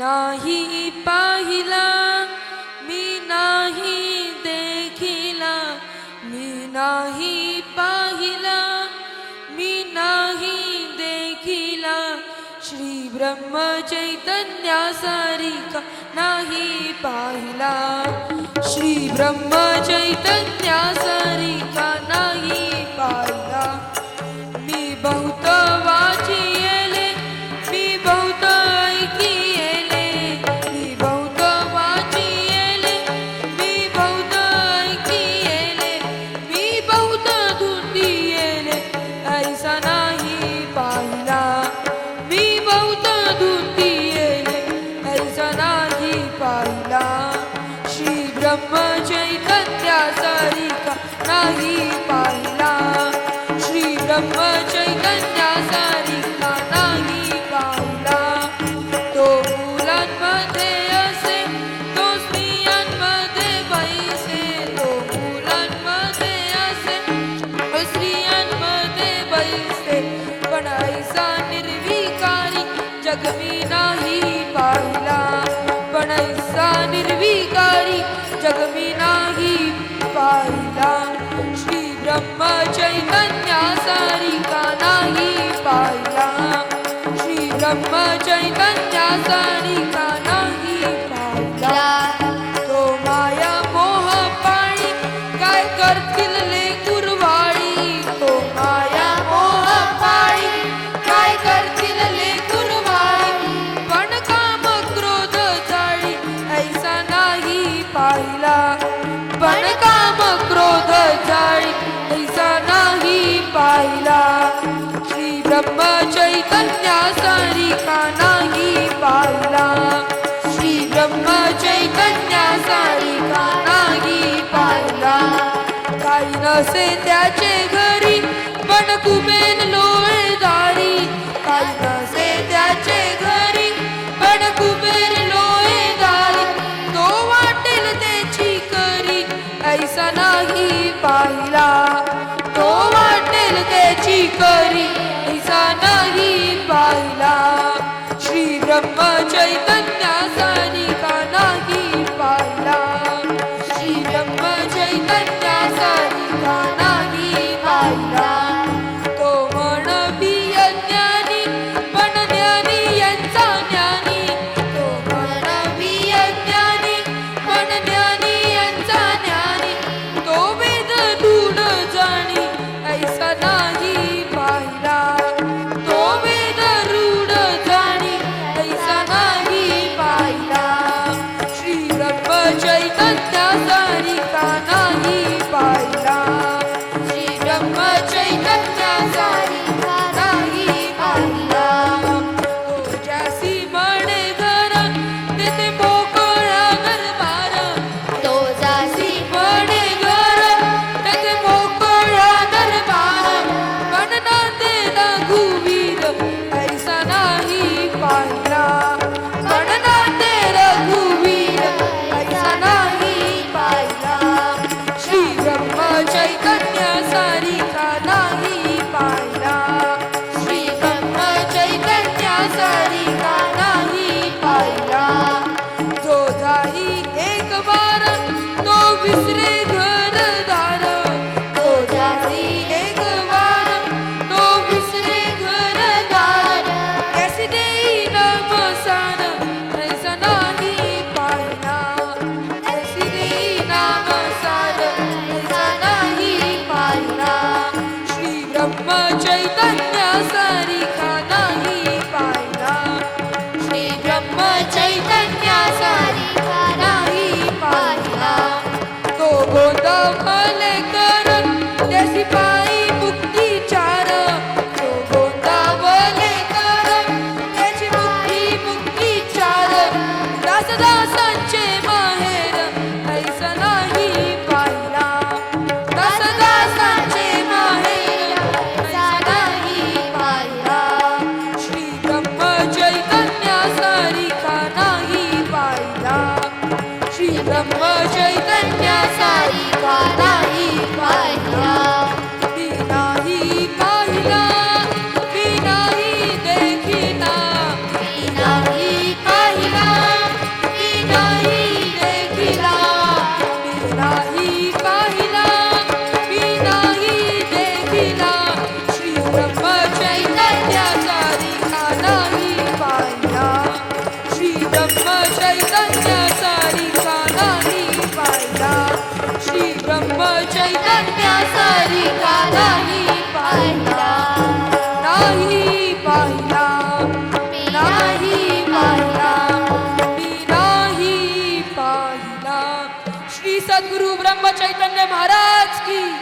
नाही पाहिला, मी नाही देखिला, मी नाही पाहिला, मी नाही देखिला, श्री ब्रह्म चैतन्यासारिखा नाही पाहिला, श्री ब्रह्म चैतन्यासारिखा नाही पाहिला. मी बहुत वाचिले, मी बहुत ऐकिले, मी बहुत वाचिले, मी बहुत ऐकिले, मी बहुत धुंदिले, ऐसा नाही पाहिला. मी बहुत धुंदिले, ऐसा नाही पाहिला. श्री ब्रह्म चैतन्यासारिखा नाही पाहिला, श्री ब्रह्म चैतन्यासारिखा नाही पाहिला. तो मुलांमध्ये असे, तो स्त्रियांमध्ये बैसे, तो मुलांमध्ये असे, तो स्त्रियांमध्ये बैसे, पण ऐसा निर्विकारी जग मी नाही पाहिला, पण ऐसा निर्विकारी जग मी नाही पाहिला. श्री ब्रह्म चैतन्यासारिखा नाही पाहिला, श्री ब्रह्म चैतन्यासारिखा नाही पाहिला. तो माया मोह पाळी काय करतील लेकुरवाळी, तो माया मोह पाळी काय करतील लेकुरवाळी, पण काम क्रोध जाळी ऐसा नाही पाहिला, पण काम क्रोध जाळी ऐसा नाही पाहिला. श्री ब्रह्म चैतन्यासारिखा नाही पाहिला, श्री ब्रह्म चैतन्यासारिखा नाही पाहिला. काही नसे त्याचे घरी पण कुबेर लोळेदारी, काही नसे त्याचे घरी पण कुबेर लोळेदारी, तो वाटेल त्याची करी ऐसा नाही पाहिला, तो वाटेल त्याची करी ऐसा नाही पाहिला. श्री ब्रह्म चैतन्यासारिखा नाही पाहिला, श्री ब्रह्म चैतन्यासारिखा नाही पाहिला. तो म्हणवी अज्ञानी पण ज्ञानी यांचा ज्ञानी, तो म्हणवी अज्ञानी पण ज्ञानी यांचा ज्ञानी, तो वेद दूढ जाणी ऐसा नाही पाहिला, तो वेद रूढ जाणी ऐसा नाही की